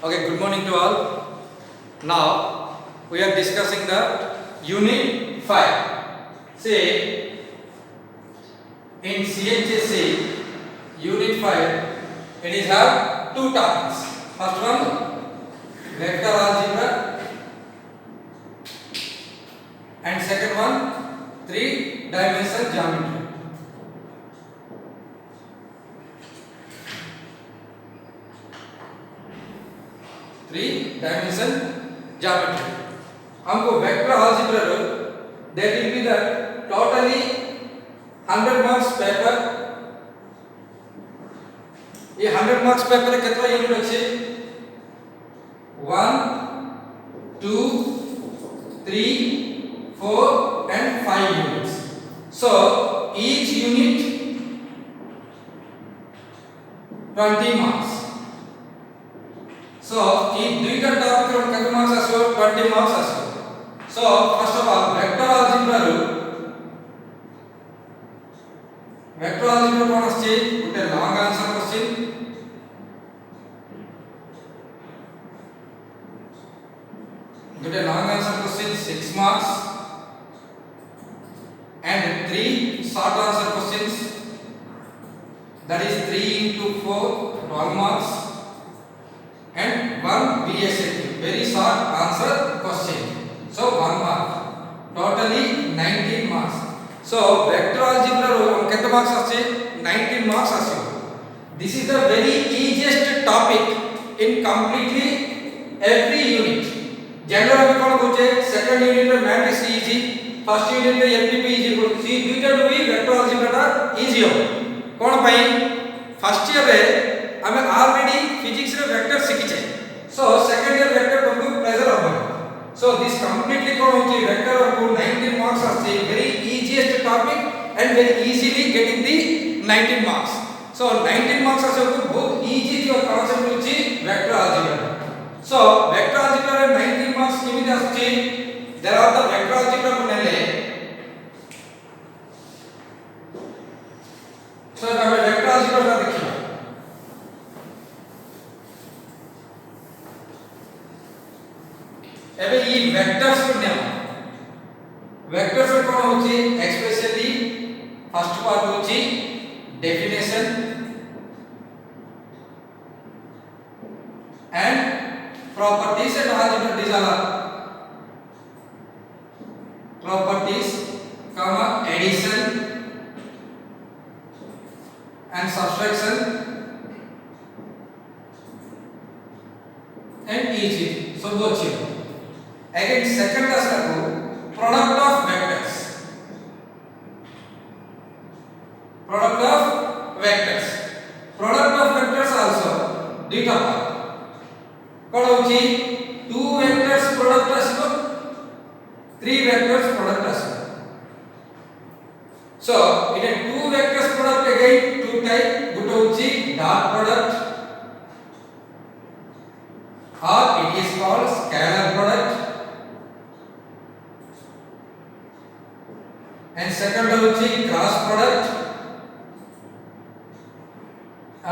Okay, good morning to all. Now we are discussing the Unit 5. See, in CHSC Unit 5, it is have two topics. First one, vector algebra, and second one, three-dimensional geometry. Three-dimensional geometry. हमको vector algebra रो that will be the totally 100 marks paper. ये 100 marks paper रे कितना unit अच्छे 1 2 3 4 and 5 units. So each unit 20 marks. So ಈ ದುইटा topic रो कितना marks आसो 20 marks आसो. So first of all vector algebra row vector algebra कोन आछे गुटे long answer question Gute long answer question 6 marks and 3 short answer questions, that is 3 into 4 12 marks and 1 BSAQ very short answer question, so 1 mark, totally 19 marks. So vector algebra ro हम कितने marks आछे 19 marks आछे. This is the very easiest topic in completely every unit. General में कौन पूछे second unit में matrix easy, first unit में LPP easy सी दुईटा भी वेक्टर अलजेब्रा टा इजी हो कौन पाई फर्स्ट ईयर रे हमें ऑलरेडी फिजिक्स रे वेक्टर शिखिचे. सो सेकंड ईयर वेक्टर तुमको प्रेशर हो. सो दिस कंप्लीटली कौन होची वेक्टर को 19 मार्क्स आछे, very easiest topic and very easily getting the 19 marks. So 19 marks आछे को बहुत इजी जो कांसेप्ट होची vector algebra. So vector algebra रे 19 मार्क्स केमिति आछे there are the vector algebra को नेले. सो हमें वेक्टर अलजेब्रा देखिए. एबे ई वेक्टर्स को नेम वेक्टर्स को कोन होची एक्सपेशली फर्स्ट पार्ट होची definition and properties and algebra डिजाला properties comma addition and subtraction and each so दो चीज. again second class का product of vectors also data part कौन होची 2 vectors product आसो 3 vectors product आसो. so in a 2 vectors product again two type गुटे होची dot product or it is called scalar product and second होची cross product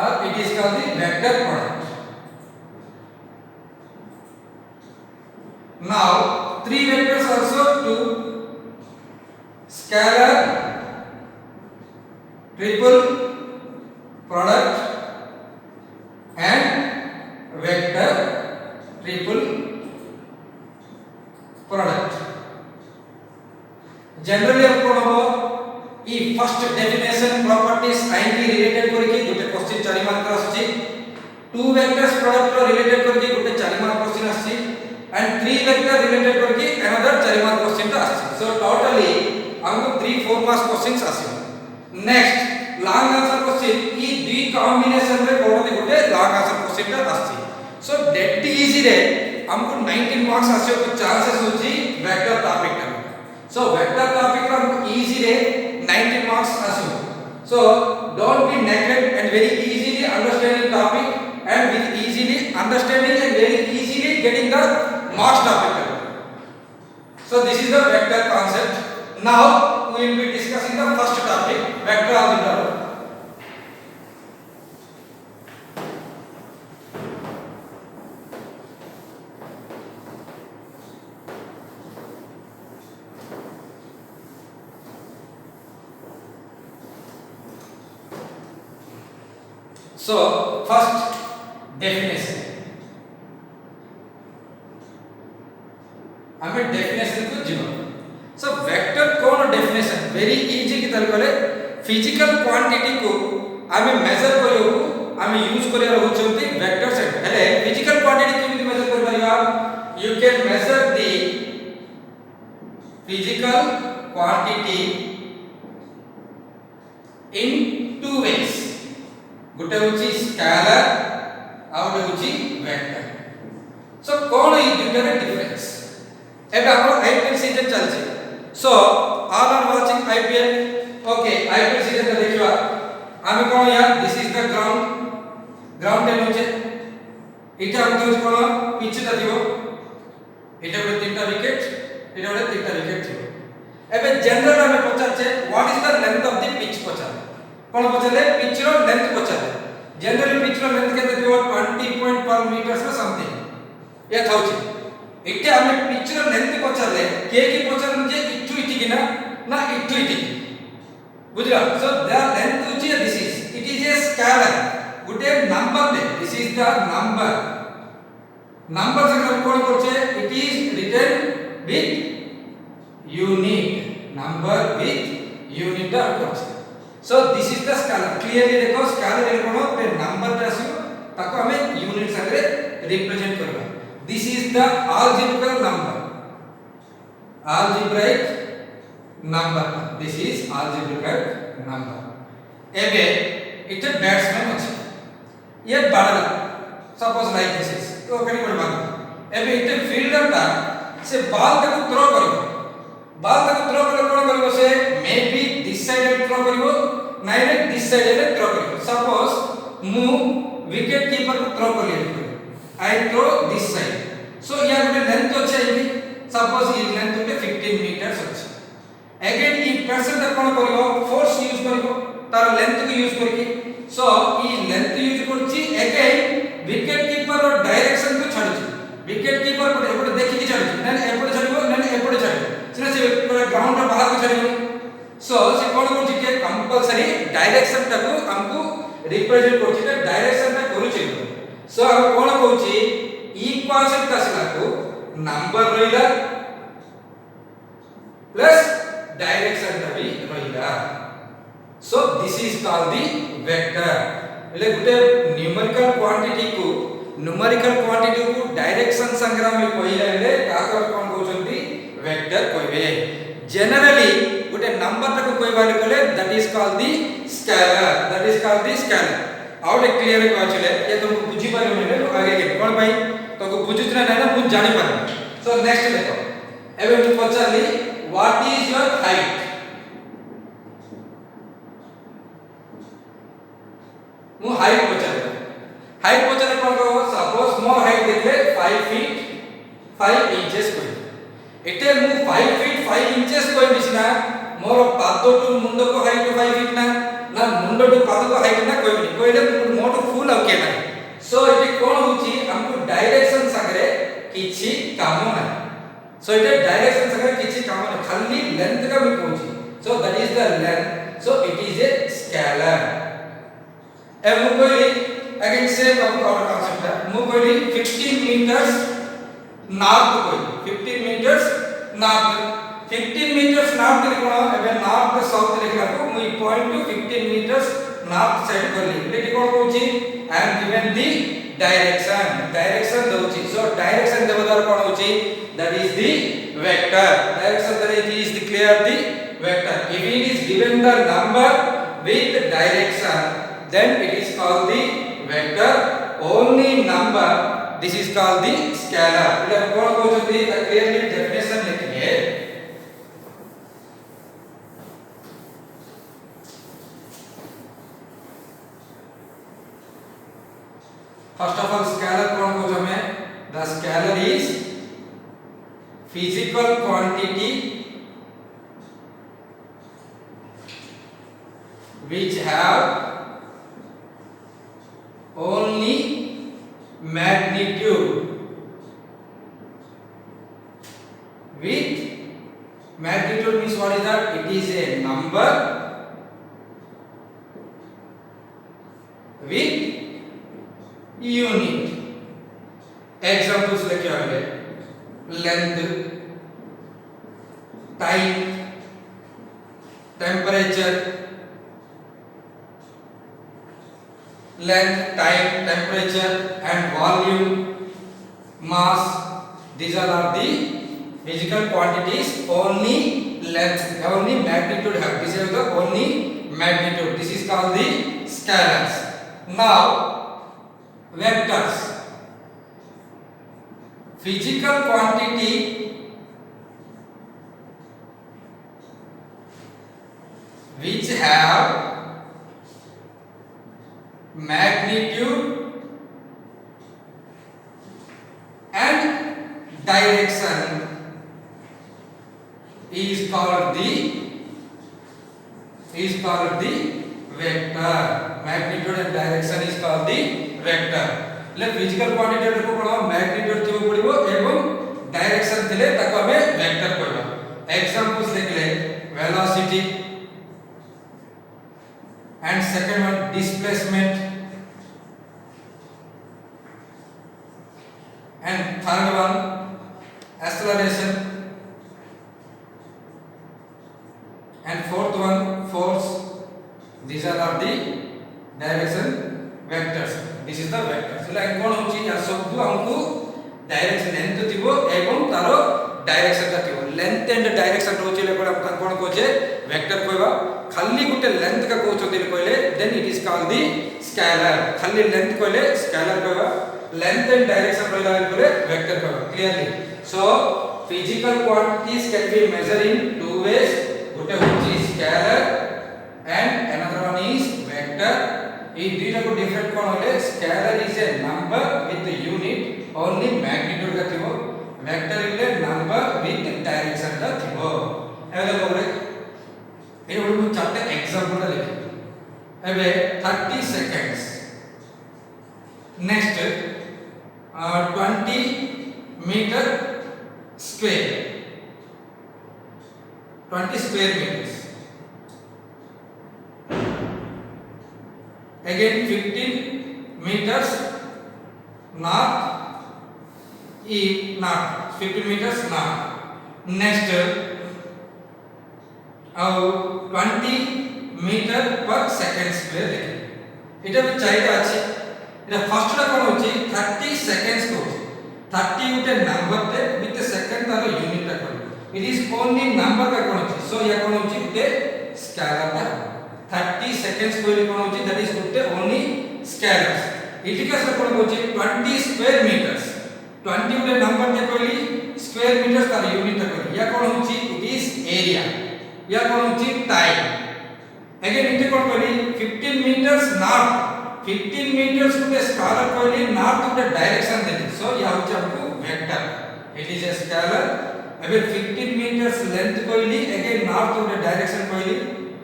or it is called the vector product. Now 3 vectors also to scalar triple product and vector triple product. Generally हम कोन हो ई first definition properties IT related करके गुटे question 4 mark रा आछि. 2 vectors product रो related करके गुटे 4 mark question आछि and 3 vector related करके another 4 mark question टा आछि. so totally हमको 3-4 marks questions आछि. next long answer question ई दुई कॉम्बिनेशन रे कोन गुटे long answer question टा आछि. so that easy रे हमको 19 marks आछि को चांसेस होची वेक्टर टॉपिक टा. so vector topic रा हमको easy रे 19 marks आछि. so don't be neglected and very easily understanding topic and with easily understanding and very easily getting the marks topic. so this is the vector concept. now we will be discussing the first topic vector algebra. So first definition, हमें definition को जीवा. So vector कोन definition very easy की तरह बोले physical quantity को हमें major करियो हमें यूज करिया होचंती वेक्टर सेट. हेले फिजिकल क्वांटिटी केमिति मेजर कर परिया, you can measure the physical quantity in two ways. गोटे होची स्केलर आ गोटे होची वेक्टर. सो कोन ई दुटारे डिफरेंस एबे आपण आईपीएल सीजन चलছে. So all are watching IPL. Okay IPL season का देखिवा आमे कोन यार this is the ground ten होचे इटा होचे कोन पिच ता दियो इटा गोटे तीनटा विकेट इटा गोटे तीनटा विकेट थियो. एबे जनरल हमें पचारछे what is the length of the pitch पचार कोन पचारे पिच रो लेंथ पचारे. जनरली पिच रो लेंथ केते थियो 20.5 मीटर्स रो समथिंग या थाउची. इटे हमें पिच रो लेंथ पचारले के की पचारन जे इटु इटी किना ना इटु इटी बुझला. सो द लेंथ होची this is it is a scalar गुटे नंबर दे दिस इज द नंबर से हम कोन करछे it is written with unit number with unit दा करछे. So this is the scalar. Clearly देखो स्केलर रे कोन पे नंबर ता आसी ताको हमें यूनिट संगे रिप्रेजेंट करबा. This is the algebraic number. This is algebraic number. एबे इटे बैट्समैन अछि ये बाडला सपोज लाइक दिस इज तो कनी कोन बात एबे इटे फील्डर ता से बॉल तक थ्रो करिवो से may be this side throw करिवो नाइ रे दिस साइड रे थ्रो करिवो. सपोज मु विकेट कीपर को थ्रो करली I throw this side. So या गोटे लेंथ अछि एबी सपोज ई लेंथ होते 15 मीटर्स अछि. अगेन ई पर्सन कोन करिवो फोर्स यूज करिवो तार लेंथ को यूज करके. सो ई लेंथ यूज करछि अगेन विकेट कीपर रो डायरेक्शन को छाडछि. विकेट कीपर को एपटे देखि के छाडछि न एपटे छाडिबो न एपटे छाडिबो से पूरा ग्राउंड रो बाहर को छाडिबो. सो से कोन करछि के कंपल्सरी डायरेक्शन टाको हमको रिप्रेजेंट करछि के डायरेक्शन ता करूछि. सो हम कोन कहउछि इक्वेशन कसला को नंबर रहिला प्लस डायरेक्शन ता भी रहिला. So this is called the vector. એટલે ગુટે ન્યુમેરિકલ ક્વોન્ટિટી को डायरेक्शन संग्राम में कहिला ले काकर कोन कहउछंती वेक्टर कहबे. जनरली गुटे नंबर तक कहबा ले that is called the scalar. आउट क्लियर कहछले ये तुमको बुझी पारे ने आगे के कोन भाई तो को बुझुछ ना ना बुझ जानि पारे. सो नेक्स्ट देखो एबे मु पचारली व्हाट इज योर हाइट. मु हाइट पचारे कोन को सपोज मोर हाइट देखले 5 फीट 5 इंचेस कोइ एटे मु 5 फीट 5 इंचेस कोइ बिसना मोर पाद टू मुंड को हाइट 5 फीट ना मुंड टू पाद को हाइट ना कोइले मोट फुल आ के ना. सो इटे कोन होची हमको डायरेक्शन संगे किछि काम ना. सो इटे डायरेक्शन संगे किछि काम ना खाली लेंथ का भी कहूची. So that is the length. So it is a scalar. ए मु कोइली अगेन सेम आवर कांसेप्ट है. मु कोइली 15 मीटर्स नॉर्थ कोइली 15 मीटर्स नॉर्थ कोन एबे नॉर्थ साउथ लिखला को मु point to 15 metres north side करली. लेकिन कोन कहूची I am given the direction दोची. सो डायरेक्शन देबा द्वारा कोन होची that is the vector. Direction द्वारा it is the clear the vector. If it is given the number with direction then it is called the vector. Only number this is called the scalar. એટલે કોણ કહો છો તે clearly definition લખીએ. First of all scalar કોણ કહો છો અમે the scalar is physical quantity which have only magnitude. With magnitude means what is that? It is a number with unit examples लिखे हुए length time temperature length time temperature and volume mass these are the physical quantities only length only magnitude have this is the only magnitude this is called the scalars now vectors physical quantity which have magnitude and direction is called the vector magnitude and direction is called the vector ले physical quantity को कोन magnitude थिबो पड़िबो एवं direction थिले ताको हमें vector कहबा examples देखले velocity and second one displacement and third one acceleration and fourth one force these are the direction vectors this is the vector like कोन होची या सब हमकु डायरेक्शन लेंथ थिबो एवं तारो डायरेक्शन का थिबो लेंथ एंड डायरेक्शन होची ले कोन कोचे वेक्टर कहबा खाली गुटे लेंथ का कोचो दिल कहले then it is called the scalar खाली लेंथ कहले स्केलर कहबा लेंथ एंड डायरेक्शन कहला कहले वेक्टर कहबा clearly so physical quantities can be measure in two ways गुटे होची scalar and another one is vector ई दुईटा को डिफरेंट कोन होले scalar is a number with unit only magnitude का थिबो vector is a number with direction का थिबो एबे बोले ये वो हम चाहते हैं एग्जांपल लिखे अबे 30 seconds next 20 metre square 20 square metres again 15 metres north ई नॉर्थ 15 मीटर्स नॉर्थ नेक्स्ट और 20 मीटर पर सेकंड स्क्वायर लिखे इटा भी चाहिए अछि इटा फर्स्ट रा कोन होची 30 सेकंड्स को 30 उटे नंबर ते विथ सेकंड तारो यूनिट रा कोन इट इज ओनली नंबर का कोन होची सो या कोन होची उटे स्केलर ता 30 सेकंड्स को कोन होची दैट इज उटे ओनली स्केलर्स इटिकस रा कोन होची 20 स्क्वायर मीटर्स 20 उटे नंबर ते कोली स्क्वायर मीटर्स तारो यूनिट रा कोन या कोन होची इट इज एरिया या कोन होची टाइम अगेन इटे कोन कहली 15 मीटर्स नॉर्थ 15 मीटर्स को स्केलर कहली नॉर्थ उटे डायरेक्शन देली सो या होची हमको vector it is a scalar अबे 15 मीटर्स लेंथ कहली अगेन नॉर्थ उटे डायरेक्शन कहली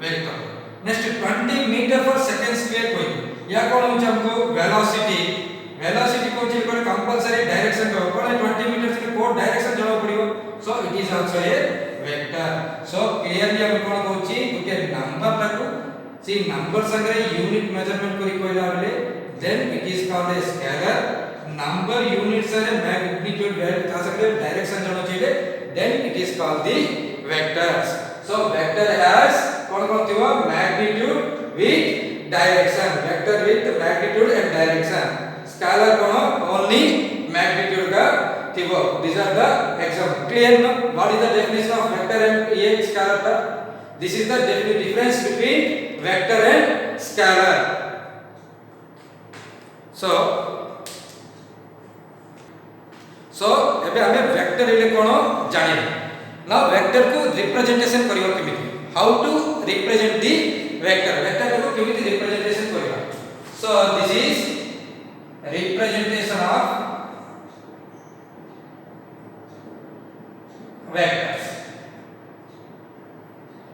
वेक्टर नेक्स्ट 20 मीटर पर सेकंड स्क्वायर कहली या कोन होची हमको वेलोसिटी वेलोसिटी को जे कोन कंपलसरी डायरेक्शन को कोन 20 मीटर्स के कोड डायरेक्शन जणो पड़ियो so it is also a vector so clearly हम कोन कहूची गुटे नंबर ताको सी नंबर संगे यूनिट मेजरमेंट करी कोइला बेले then it is called a scalar number unit सरे मैग्नीट्यूड वैल्यू था संगे डायरेक्शन जणो चले then it is called the vectors so vector has कोन कोन थिबो magnitude with direction vector with magnitude and direction scalar cone only magnitude का थिबो these are the example clear no what is the definition of vector and scalar this is the difference between vector and scalar so एबे हमें vector इले कोन जानि now vector को representation करियो केमिति how to represent the vector vector को केमिति representation करियो so this is representation of vectors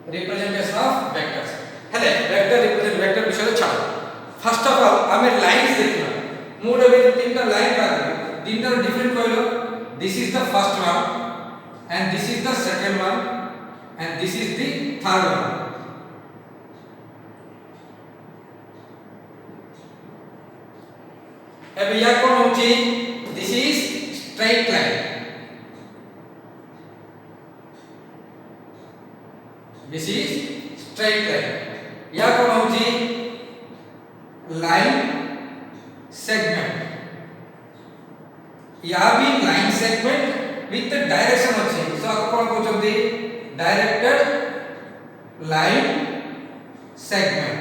representation of vectors हेले वेक्टर रिप्रेजेंट वेक्टर विषय छाड़ फर्स्ट ऑफ ऑल हमें लाइंस देखना मूड में तीनटा लाइन का तीनटा डिफरेंट कहलो this is the first one and this is the second one and this is the third one एबे या कोन होची this is straight line this is straight line या कोन होची लाइन सेगमेंट या भी लाइन सेगमेंट विथ डायरेक्शन अछि so आप कोन कहउछंती डायरेक्टेड लाइन सेगमेंट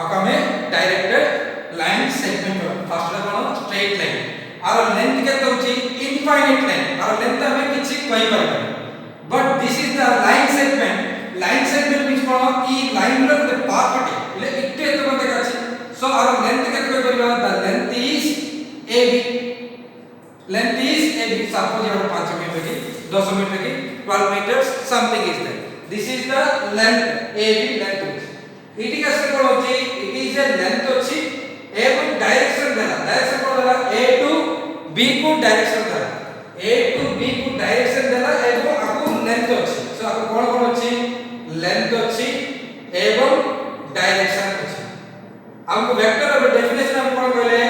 आकामे डायरेक्टेड लाइन सेगमेंट फर्स्ट रे कोन स्ट्रेट लाइन आर लेंथ केते होची इनफाइनाइट लाइन आर लेंथ हमें किछि कहि परबा but this is the line segment means कोन ई लाइन रो द पार्ट अटे ले इट्टे तो मते काछि सो आर लेंथ केते कहि परबा the length is AB length is AB suppose ये 5 मीटर की 10 मीटर की 12 meters something is there this is the length AB length इटी कैसे कोन होची इट इज ए लेंथ होची एवं डायरेक्शन देला डायरेक्शन कोन देला A टू B को डायरेक्शन देला A टू B को डायरेक्शन देला एवं आकु लेंथ होची सो आकु कोन कोन होची लेंथ होची एवं डायरेक्शन होची हमको वेक्टर और डेफिनेशन हम कोन कहले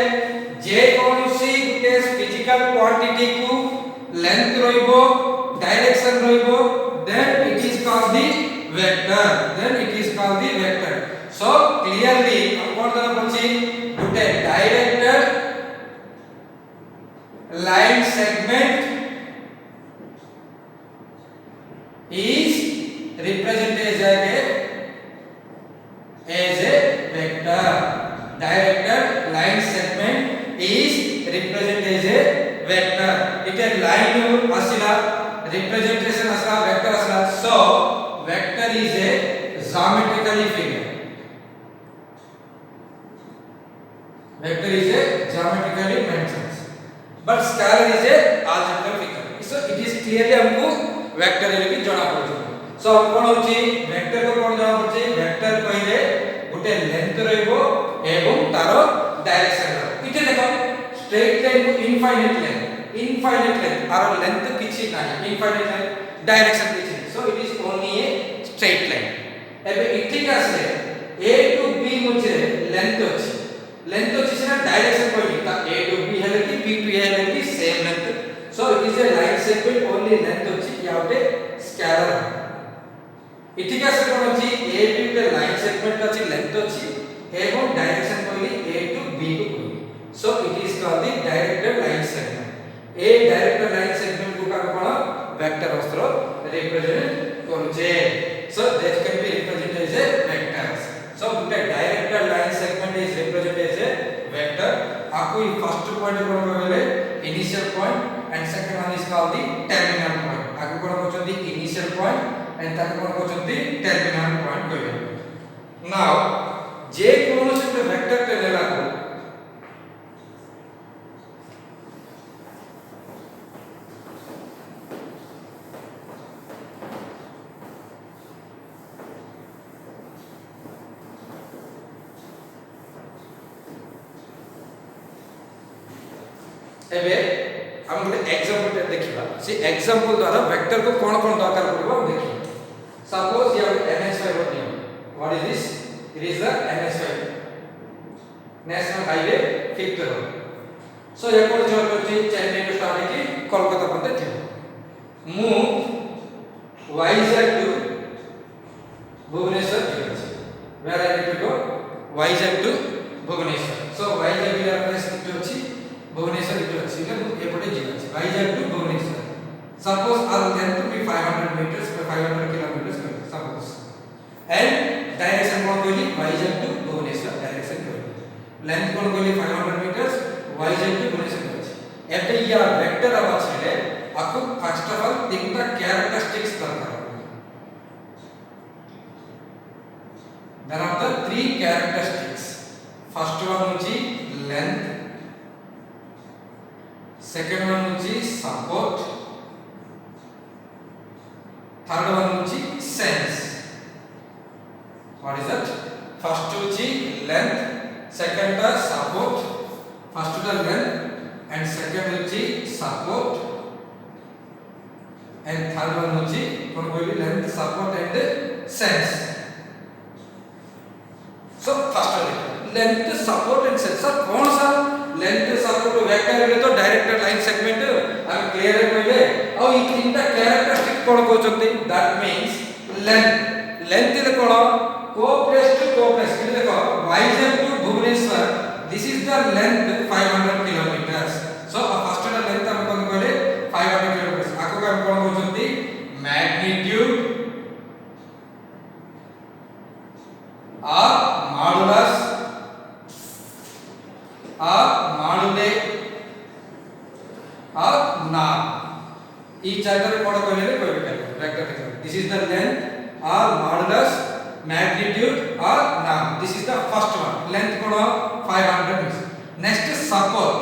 जे कोनसी गुटे फिजिकल क्वांटिटी को लेंथ रहइबो डायरेक्शन रहइबो then it is called the vector so clearly हम कोन करना पड़छि गुटे directed line segment is represented as a vector directed line segment is represented as a vector it is line asila representation asla vector asla so vector is a geometrically figure vector is a geometrically mentioned but scalar is a algebraic figure so it is clearly हमको vector रे भी जଣା पड़छ so कोन होची vector को कोन जଣା पड़छ vector कहिले गुटे length रहइबो एवं तारो direction रहइबो इते देखो straight line को इनफाइनाइट लेंथ आरो लेंथ किछि नाही इनफाइनाइट लाइन डायरेक्शन किछि सो it is only a straight line एबे इठी आसे A टू B मुझे लेंथ अछि सेना डायरेक्शन कोइ ता A टू B हेले कि B टू A हेले कि same length so it is A line segment only length अछि या उटे स्केलर इठी आसे कोन अछि A B के लाइन सेगमेंट अछि लेंथ अछि एवं डायरेक्शन कोइ A टू B को so it is called the directed line segment a directed line segment को का कोन वेक्टर अस्त्र रिप्रेजेंट करछे so that can be represented as a vectors so the directed line segment is represented as a vector आपको first point कोन कहले initial point and second one is called the terminal point आको कोन कहछथि initial point and ताको कोन कहछथि terminal point कहले now जे कोनोसी vector के लेला को एबे हम गोटे एग्जांपल देखिबा से एग्जांपल द्वारा वेक्टर को कोन कोन दरकार पड़बो देखि सपोज यू हैव NH5 नियम what is this it is the NH5 national highway 5th road so ये कोन जो होची चेन्नई टू स्टार्ट की कोलकाता पर्यंत थी मू Vizag to Bhubaneswar where I need to go Vizag to Bhubaneswar so Vizag will place जो अछि भुवनेश्वर इतो अछि ने एपटे जीवा अछि Vizag to Bhubaneswar suppose our length to be 500 meters 500 kilometers suppose and direction कोन कोली वाइजैक टू भुवनेश्वर डायरेक्शन कोली लेंथ कोन कोली 500 meters वाइजैक टू भुवनेश्वर अछि एपटे या वेक्टर अब छले आपको फर्स्ट ऑफ ऑल तीनटा कैरेक्टरिस्टिक्स दरकार there are the three characteristics first one is length second one is support third one is sense what is that first is length second is support first is length and second is support and third one is kon koi length support and sense so first length support and sense sir कौन सा length support vector रे तो direct line segment हम clear कहले और ई तीनटा characteristic कोन कहउछंती दैट मींस लेंथ ले कोन को प्लेस टू को प्लेस ये देखो Vizag to Bhubaneswar this is the length 500 kilometres so first length हम कोन कहले 500 किलोमीटर्स आको हम कोन कहउछंती magnitude or modulus or module or norm ಈ ಚಾರ್ಟರ್ ಕೋಡ್ ಕೊನೆಯಲ್ಲಿ ಕೊಡಬೇಕು vector this is the length or modulus magnitude or norm this is the first one length code 500 meters next support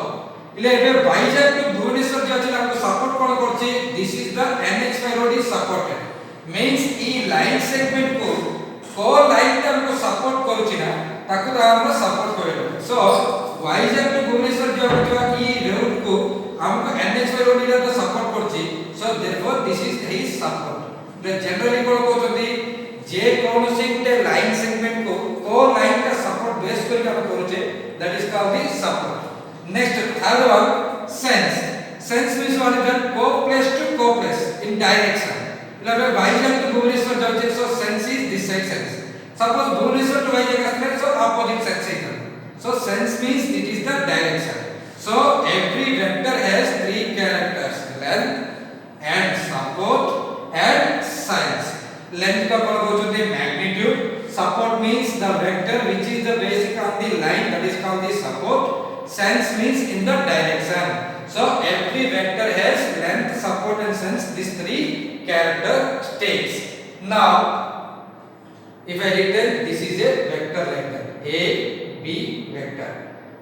ile ebe Vizag to Bhubaneswar je अछि हमको support code करछि this is the NH5 road is supported means E line segment को line टा हमको support करूची ना ताको हम सपोर्ट करेलो सो वाइजैक टू भुवनेश्वर जो होतवा ई रोड को हमको NH5 रोड इला तो सपोर्ट करची so therefore this is his support the generally कोन कहउछंती जे कोनोसी गुटे लाइन सेगमेंट को लाइन का सपोर्ट बेस करके हम करूचे that is called the support next third one sense means what is that को प्लेस टू को प्लेस इन डायरेक्शन मतलब Vizag to Bhubaneswar जाउछे so sense is this side sense suppose Bhubaneswar to Vizag असले so opposite sense is so sense means it is the direction so every vector has three characters length and support and size length का कोन कहउछते magnitude support means the vector which is the basic of the line that is called the support sense means in the direction so every vector has length support and sense these three characteristics now if I written this is a vector like that a b vector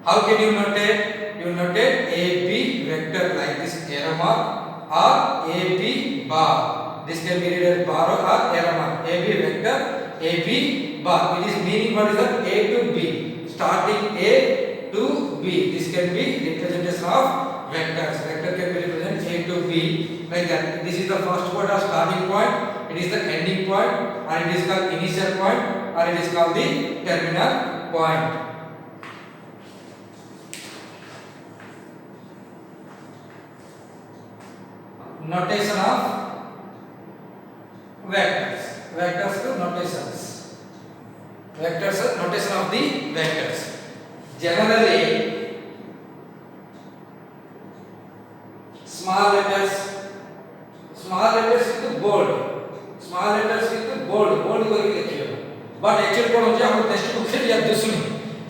how can you notate a b vector like this arrow mark or a b bar this can be read as bar or arrow mark a b vector a b bar it is meaning what is that a to b starting a to b this can be representation of vectors vector can be represented a to b like that this is the first point or starting point it is the ending point or it is called initial point or it is called the terminal point notation of vectors to notations vectors notation of the vectors generally small letters with bold करके लिखियो but actually कोन होचे हम text book से या दुसुनी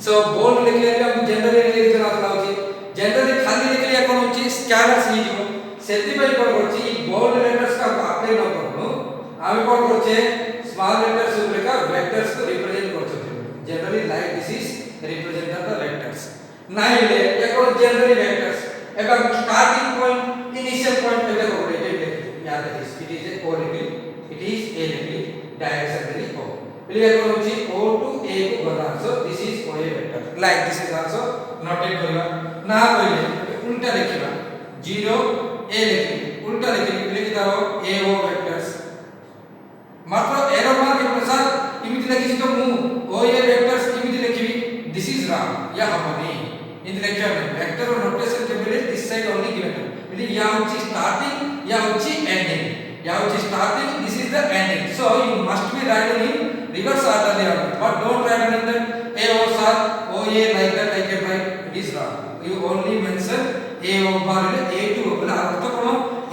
so bold लिखले हम generally लिख देना लाउची जनरली खाली लिखले कोन होची स्कैनर्स नी दिबो सेति पई कोन होची बोल्ड लेटर्स का अप्लाई न करनो आमे कोन करछे स्मॉल लेटर्स ऊपर का वेक्टर्स को रिप्रेजेंट करछे generally like this is represent the vectors नाइले एको जनरली वेक्टर्स एवं स्टार्टिंग पॉइंट इनिशियल पॉइंट पे देखो रिलेटेड याद है इट इज ए ओ लिखली इट इज ए लिखली डायरेक्शन देली ओ पहिले एको होची o to a को गला सो this is o a vector like this is also notate करबा ना पहिले उल्टा लिखिबा 0 a लिखली उल्टा लिखली लिखि दाओ a o वेक्टर्स मात्र एरो मार्क के प्रसार इमिति लिखि तो मु o a वेक्टर्स इमिति लिखिबी this is wrong या हबनी in the lecture में vector और notation के पहले this side only given मतलब या होची starting या होची ending this is the ending so you must be writing in reverse order there but don't write in the a o sir o a like that I can write it is wrong you only mention a o bar a to बोला अर्थ कोन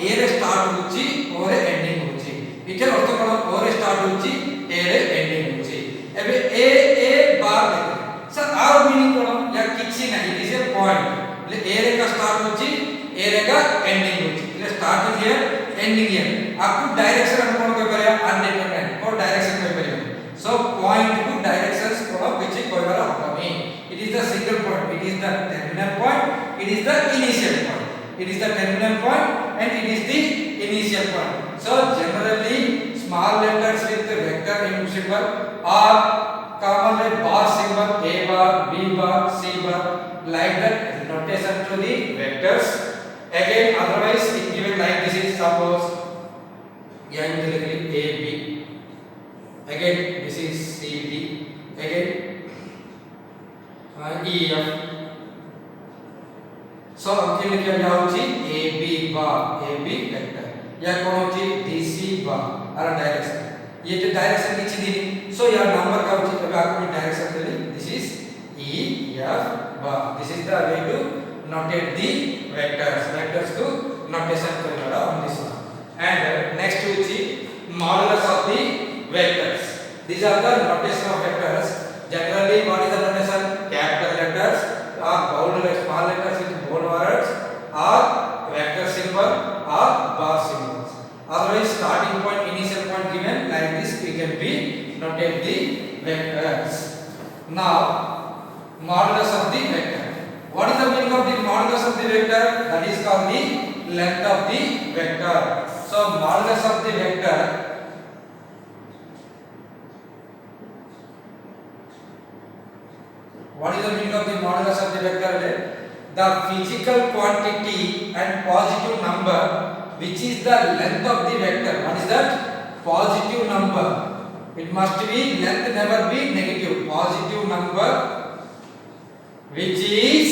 a रे start होची और ending होची इके अर्थ कोन o रे start होची a रे ending होची एबे a bar सर आर मीनिंग कोन या किछि नाही इट इज ए पॉइंट ले ए रे का स्टार्ट होची ए रे का एंडिंग होची ले start is here ending here आपको डायरेक्शन हम कोन कह परिया अनडिटरमाइंड और डायरेक्शन कह परिया सो पॉइंट टू डायरेक्शंस कोन किछि कहबार हबनी it is the single point it is the terminal point it is the initial point it is the terminal point and it is the initial point so generally small letters with the vector symbol are commonly bar symbol a bar b bar c bar like that notation to the vectors again otherwise it given like this is suppose yeah a b again this is c d again सो हमके लिखिया जा होची AB बार AB vector या कोन होची DC bar are direction ये जो direction किछि दी सो या नंबर का होची तबे आपको डायरेक्शन देली this is E F bar this is the way to notate the vectors to notation करबा on this one and next होची modulus of the vectors these are the notation of vectors generally what is the notation capital letters or bold letters small letters with bold words or vector symbol or bar symbols otherwise starting point initial point given like this we can be notate the vectors now modulus of the vector what is the meaning of the modulus of the vector that is called the length of the vector so modulus of the vector what is the meaning of the modulus of the vector the physical quantity and positive number which is the length of the vector what is that positive number it must be length never be negative positive number which is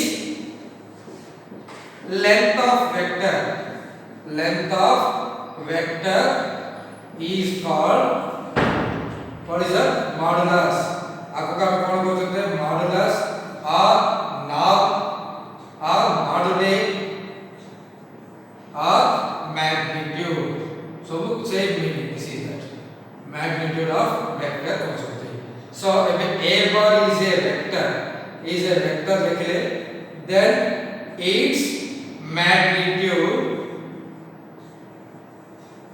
length of vector is called what is that modulus आपको का कौन बोल सकते हैं modulus or knob or modulate or magnitude so same meaning this is that magnitude of vector हो सकते हैं so if a bar is a vector लिख ले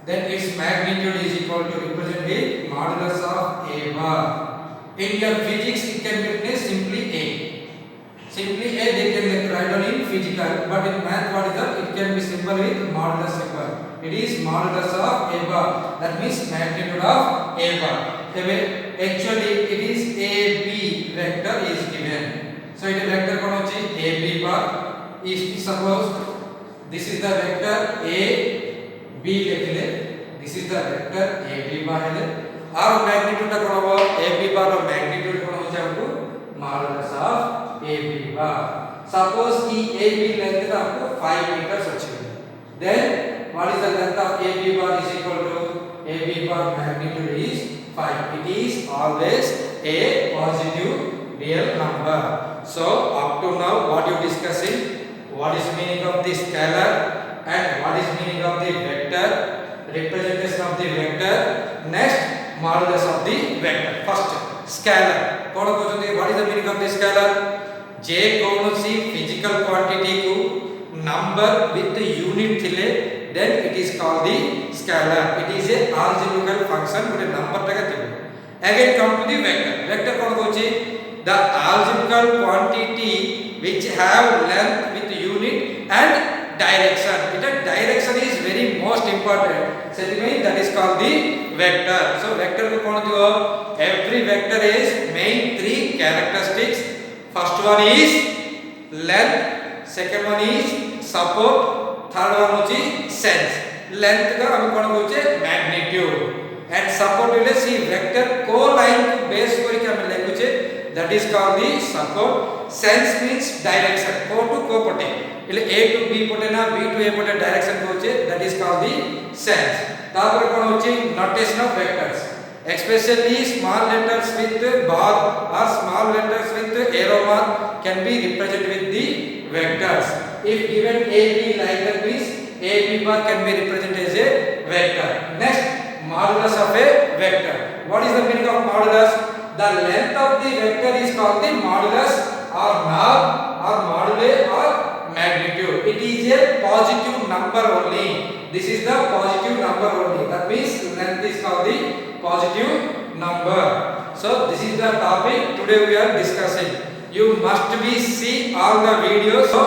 then its magnitude is equal to represent the modulus of a bar in your physics it can be written simply a they can write down in physical but in math what is that it can be symbol with modulus symbol it is modulus of a bar that means magnitude of a bar actually it is AB vector is given so it is vector kon hochi AB bar is suppose this is the vector A B लिखले this is the vector AB bar है और magnitude kon hobo AB bar और magnitude kon hochi हमको modulus of AB bar suppose कि AB length का आपको 5 meters अच्छी then what is the length of AB bar is equal to AB bar magnitude is 5 it is always a positive real number so up to now what you discussing what is meaning of the scalar and what is meaning of the vector representation of the vector next modulus of the vector first scalar cone कहउछथि what is the meaning of the scalar जे कोनोसी physical quantity को number with unit थिले then it is called the scalar it is a algebraical function with a number taka thibo again come to the vector kon कहउछि the algebraical quantity which have length with unit and direction direction is very most important that is called the vector so vector ko kon dibo every vector is main three characteristics first one is length second one is support third one hochi sense length ka हम कोन कहउछे magnitude and support will see vector को line को base करी के हम लिखुछे that is called the support sense means direction को to को पटे એટલે a to b पटे ना b to a पटे direction कहउछे that is called the sense तापर कोन होछि notation of vectors especially small letters with bar or small letters with arrow mark can be represented with the vectors if given AB like that means AB bar can be represented as a vector next modulus of a vector what is the meaning of modulus the length of the vector is called the modulus or knob or modulus or magnitude it is a positive number only this is the positive number only that means length is called the positive number so this is the topic today we are discussing you must be see all the videos so